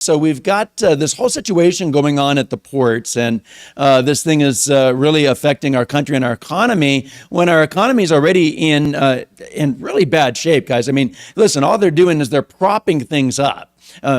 So we've got this whole situation going on at the ports, and this thing is really affecting our country and our economy when our economy is already in really bad shape, guys. I mean, listen, all they're doing is they're propping things up.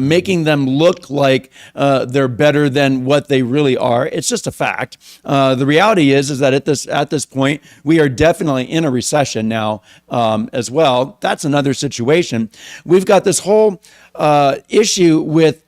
Making them look like they're better than what they really are. It's just a fact. The reality is that at this point, we are definitely in a recession now as well. That's another situation. We've got this whole issue with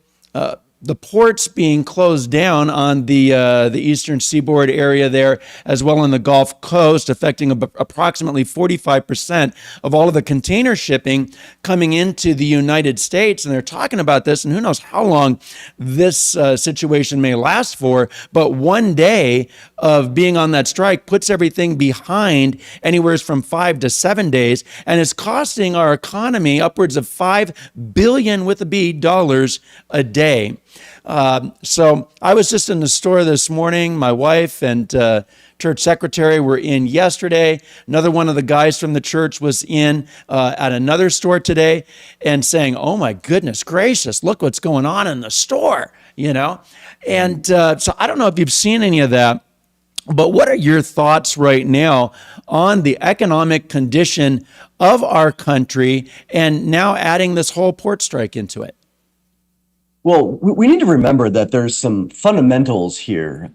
the ports being closed down on the eastern seaboard area there, as well on the Gulf Coast, affecting approximately 45% of all of the container shipping coming into the United States. And they're talking about this, and who knows how long this situation may last for. But one day of being on that strike puts everything behind anywhere from 5 to 7 days, and it's costing our economy upwards of $5 billion with a B dollars a day. So I was just in the store this morning. My wife and church secretary were in yesterday. Another one of the guys from the church was in at another store today and saying, "Oh my goodness gracious, look what's going on in the store," you know? And so I don't know if you've seen any of that, but what are your thoughts right now on the economic condition of our country and now adding this whole port strike into it? Well, we need to remember that there's some fundamentals here.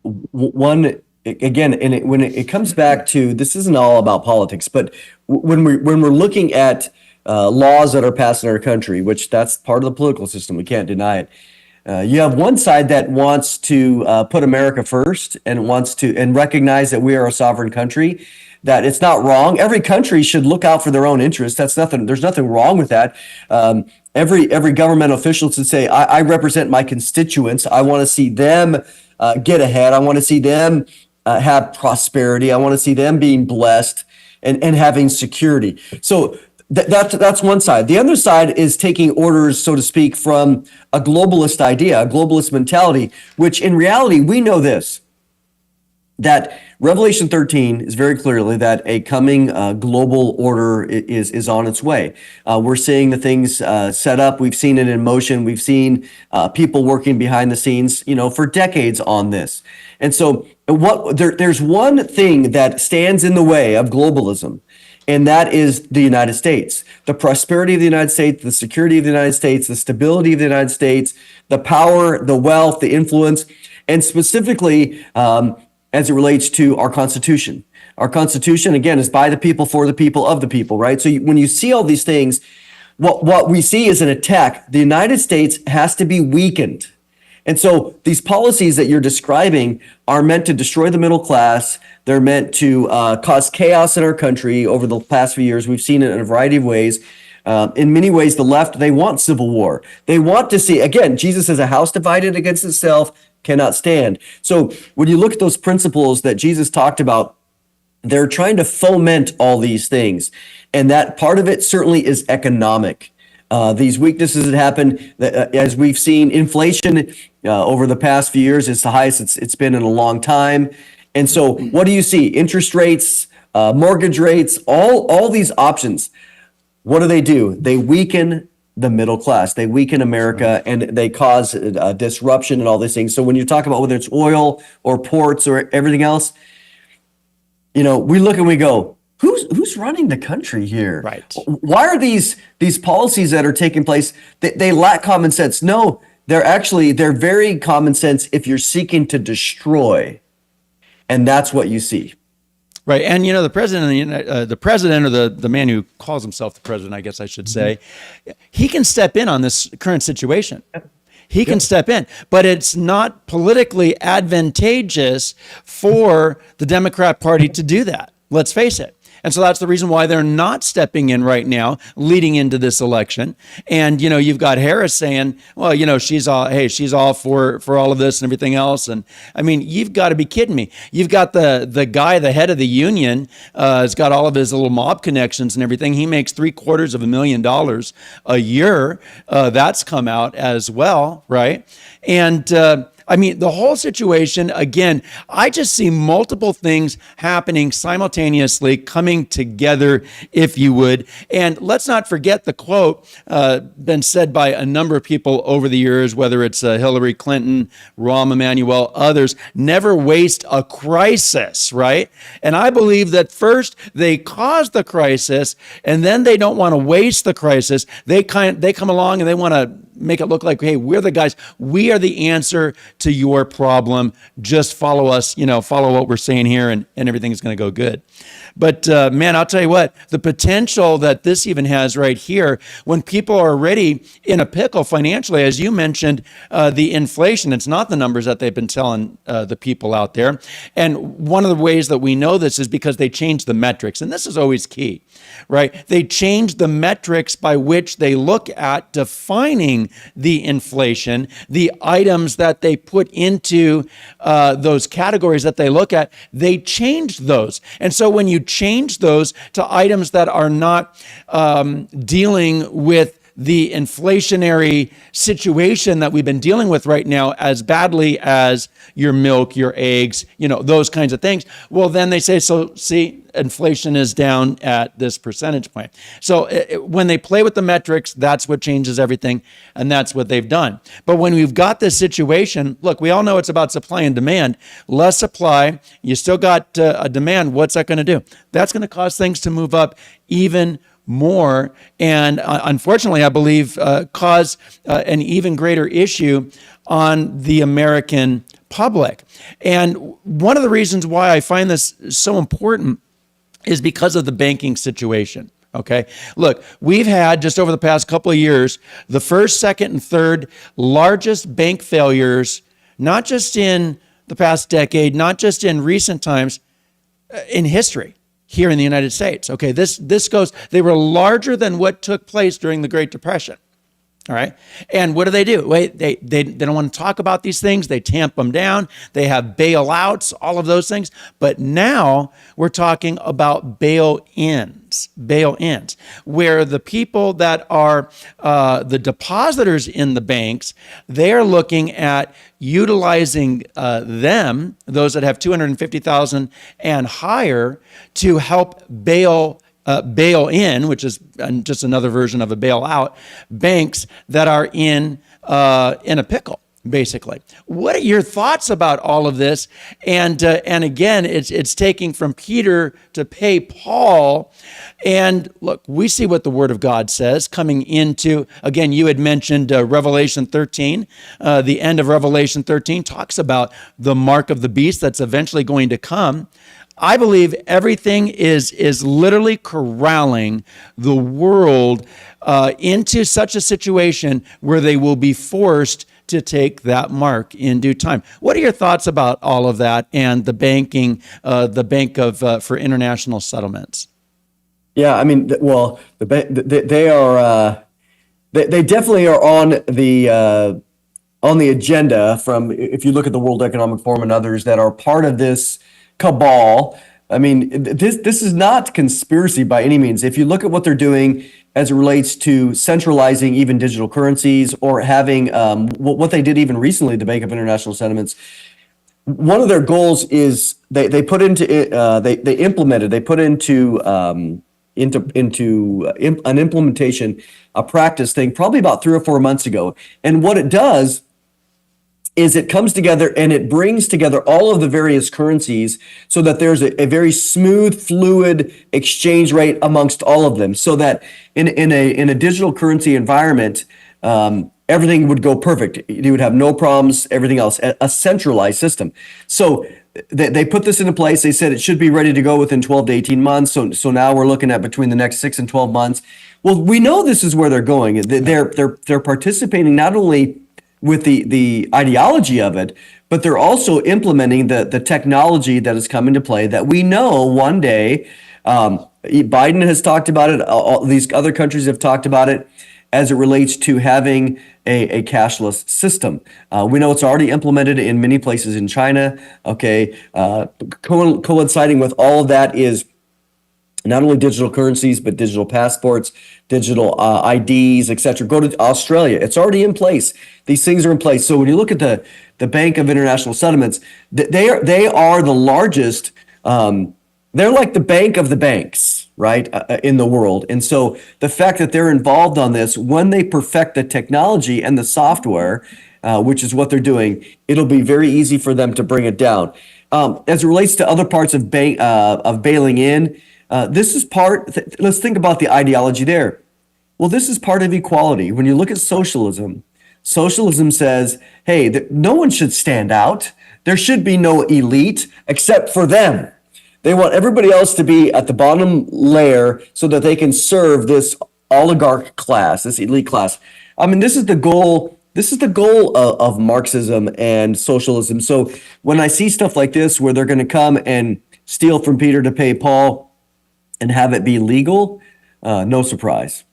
One, again, and when it comes back to, this isn't all about politics, but when we're looking at laws that are passed in our country, which that's part of the political system, we can't deny it. You have one side that wants to put America first and wants to recognize that we are a sovereign country, that it's not wrong. Every country should look out for their own interests. There's nothing wrong with that. Every government official should say, I represent my constituents. I want to see them get ahead. I want to see them have prosperity. I want to see them being blessed and having security. So that's one side. The other side is taking orders, so to speak, from a globalist idea, a globalist mentality, which in reality, we know this, that Revelation 13 is very clearly that a coming global order is on its way. We're seeing the things set up. We've seen it in motion. We've seen people working behind the scenes, for decades on this. And so there's one thing that stands in the way of globalism, and that is the United States. The prosperity of the United States, the security of the United States, the stability of the United States, the power, the wealth, the influence, and specifically as it relates to our Constitution. Our Constitution, again, is by the people, for the people, of the people, right? So when you see all these things, what we see is an attack. The United States has to be weakened. And so these policies that you're describing are meant to destroy the middle class. They're meant to cause chaos in our country. Over the past few years, we've seen it in a variety of ways. In many ways, the left, they want civil war. They want to see, again, Jesus says, a house divided against itself cannot stand. So when you look at those principles that Jesus talked about, they're trying to foment all these things. And that part of it certainly is economic. These weaknesses that happen, as we've seen, inflation over the past few years is the highest it's been in a long time. And so what do you see? Interest rates, mortgage rates, all these options. What do? They weaken the middle class. They weaken America, and they cause disruption and all these things. So when you talk about whether it's oil or ports or everything else, we look and we go, who's running the country here? Right. Why are these policies that are taking place, they lack common sense? No, they're very common sense if you're seeking to destroy. And that's what you see. Right, and the president, or the man who calls himself the president, I guess I should say, he can step in on this current situation. He can step in, but it's not politically advantageous for the Democrat Party to do that. Let's face it. And so that's the reason why they're not stepping in right now, leading into this election. And, you've got Harris saying, well, she's all for all of this and everything else. And I mean, you've got to be kidding me. You've got the guy, the head of the union, has got all of his little mob connections and everything. He makes $750,000 a year. That's come out as well, right? And I mean, the whole situation, again, I just see multiple things happening simultaneously, coming together, if you would. And let's not forget the quote been said by a number of people over the years, whether it's Hillary Clinton, Rahm Emanuel, others, never waste a crisis, right? And I believe that first they cause the crisis, and then they don't want to waste the crisis. They come along and they want to make it look like, hey, we're the guys. We are the answer to your problem. Just follow us, follow what we're saying here, and everything's going to go good. But man, I'll tell you what, the potential that this even has right here, when people are already in a pickle financially, as you mentioned, the inflation, it's not the numbers that they've been telling the people out there. And one of the ways that we know this is because they changed the metrics. And this is always key, right? They changed the metrics by which they look at defining the inflation, the items that they put into those categories that they look at, they changed those. And so when you change those to items that are not dealing with the inflationary situation that we've been dealing with right now as badly as your milk, your eggs, those kinds of things. Well, then they say, so see, inflation is down at this percentage point. So when they play with the metrics, that's what changes everything. And that's what they've done. But when we've got this situation, look, we all know it's about supply and demand. Less supply, you still got a demand. What's that going to do? That's going to cause things to move up even more, and unfortunately, I believe, cause an even greater issue on the American public. And one of the reasons why I find this so important is because of the banking situation. Okay. Look, we've had just over the past couple of years, the first, second, and third largest bank failures, not just in the past decade, not just in recent times, in history here in the United States. Okay, this goes, they were larger than what took place during the Great Depression. All right. And what do? Wait, they don't want to talk about these things. They tamp them down. They have bailouts, all of those things. But now we're talking about bail-ins, where the people that are the depositors in the banks, they're looking at utilizing them, those that have 250,000 and higher, to help bail in, which is just another version of a bailout, banks that are in a pickle, basically. What are your thoughts about all of this? And again, it's taking from Peter to pay Paul. And look, we see what the Word of God says coming into, again, you had mentioned Revelation 13. The end of Revelation 13 talks about the mark of the beast that's eventually going to come. I believe everything is literally corralling the world into such a situation where they will be forced to take that mark in due time. What are your thoughts about all of that and the banking, the Bank of for International Settlements? Yeah, I mean, well, they are they definitely are on the agenda. From, if you look at the World Economic Forum and others that are part of this cabal. I mean, this is not conspiracy by any means. If you look at what they're doing as it relates to centralizing even digital currencies, or having what they did even recently, the Bank of International Settlements, one of their goals is they put into they implemented, they put into an implementation, a practice thing, probably about 3 or 4 months ago. And what it does is it comes together and it brings together all of the various currencies so that there's a very smooth, fluid exchange rate amongst all of them, so that in a digital currency environment, everything would go perfect. You would have no problems, everything else, a centralized system. So they put this into place. They said it should be ready to go within 12 to 18 months. So now we're looking at between the next 6 and 12 months. Well, we know this is where they're going. They're participating not only with the ideology of it, but they're also implementing the technology that has come into play that we know one day, Biden has talked about it, all these other countries have talked about it, as it relates to having a cashless system. We know it's already implemented in many places in China. Okay, coinciding with all of that is not only digital currencies, but digital passports, digital IDs, etc. Go to Australia. It's already in place. These things are in place. So when you look at the Bank of International Settlements, they are the largest. They're like the bank of the banks, right, in the world. And so the fact that they're involved on this, when they perfect the technology and the software, which is what they're doing, it'll be very easy for them to bring it down. As it relates to other parts of bailing in, this is part. Let's think about the ideology there. Well, this is part of equality. When you look at socialism, socialism says, hey, no one should stand out. There should be no elite except for them. They want everybody else to be at the bottom layer so that they can serve this oligarch class, this elite class. I mean, this is the goal. This is the goal of Marxism and socialism. So when I see stuff like this, where they're going to come and steal from Peter to pay Paul and have it be legal, no surprise.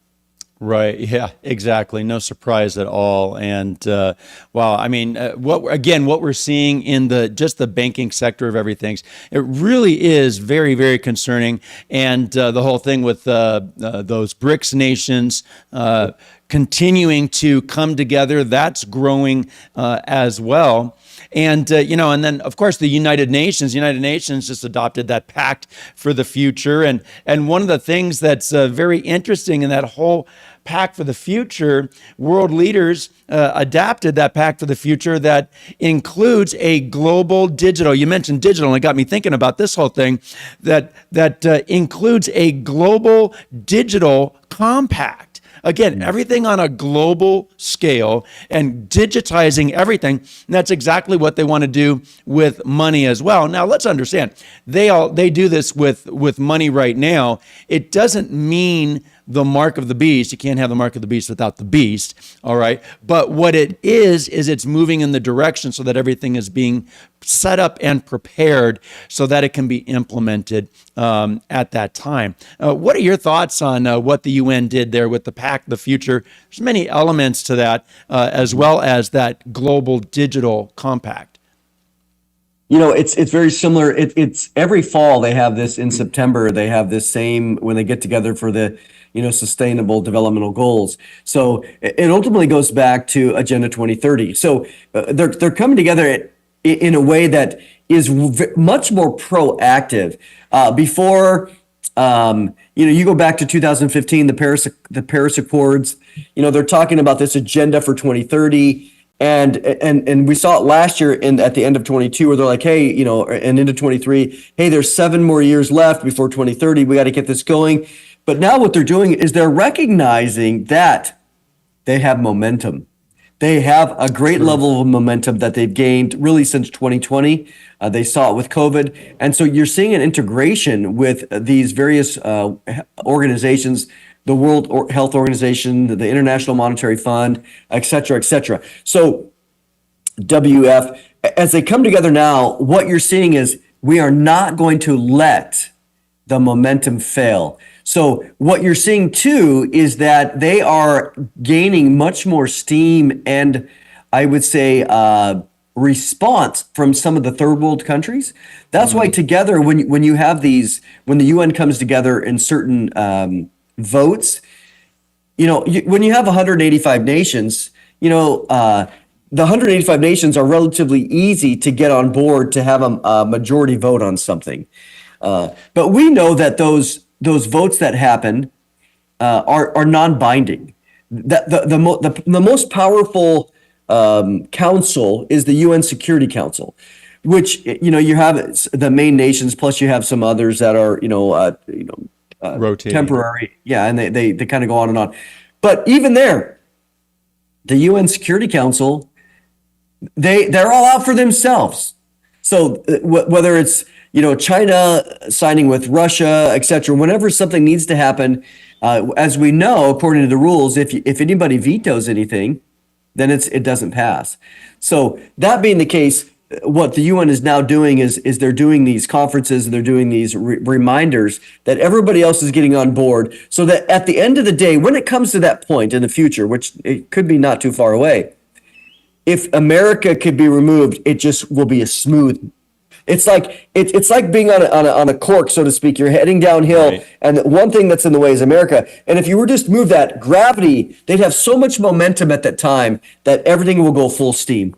Right. Yeah, exactly. No surprise at all. And wow, I mean, what we're seeing in just the banking sector of everything, it really is very, very concerning. And the whole thing with those BRICS nations continuing to come together, that's growing as well. And, and then, of course, the United Nations just adopted that pact for the future. And one of the things that's very interesting in that whole pact for the future, world leaders adapted that pact for the future that includes a global digital. You mentioned digital, and it got me thinking about this whole thing, that includes a global digital compact. Again, everything on a global scale and digitizing everything. And that's exactly what they want to do with money as well. Now, let's understand, they do this with money right now. It doesn't mean the mark of the beast. You can't have the mark of the beast without the beast, all right? But what it is it's moving in the direction so that everything is being set up and prepared so that it can be implemented at that time. What are your thoughts on what the UN did there with the Pact of the Future? There's many elements to that, as well as that global digital compact. You know, it's very similar. It's every fall they have this in September. They have this same when they get together for the sustainable developmental goals. So it ultimately goes back to Agenda 2030. So they're coming together in a way that is much more proactive. Before you go back to 2015, the Paris Accords. They're talking about this agenda for 2030. And we saw it last year at the end of 22, where they're like, hey, and into 23, hey, there's 7 more years left before 2030. We got to get this going. But now what they're doing is they're recognizing that they have momentum. They have a great level of momentum that they've gained really since 2020. They saw it with COVID. And so you're seeing an integration with these various organizations, the World Health Organization, the International Monetary Fund, et cetera, et cetera. So WF, as they come together now, what you're seeing is we are not going to let the momentum fail. So what you're seeing too is that they are gaining much more steam and I would say response from some of the third world countries. That's why together, when you have these, when the UN comes together in certain votes, when you have 185 nations, the 185 nations are relatively easy to get on board to have a majority vote on something. But we know that those votes that happen are non-binding. The most powerful council is the UN Security Council, which you have the main nations plus you have some others that are rotating, temporary, and they kind of go on and on. But even there, the UN Security Council, they're all out for themselves. So whether it's China signing with Russia, et cetera, whenever something needs to happen, as we know, according to the rules, if anybody vetoes anything, then it doesn't pass. So that being the case, what the UN is now doing is they're doing these conferences and they're doing these reminders that everybody else is getting on board, so that at the end of the day, when it comes to that point in the future, which it could be not too far away, if America could be removed, it just will be a smooth It's like it's like being on a cork, so to speak. You're heading downhill, Right. and the one thing that's in the way is America. And if you were just to move that gravity, they'd have so much momentum at that time that everything will go full steam.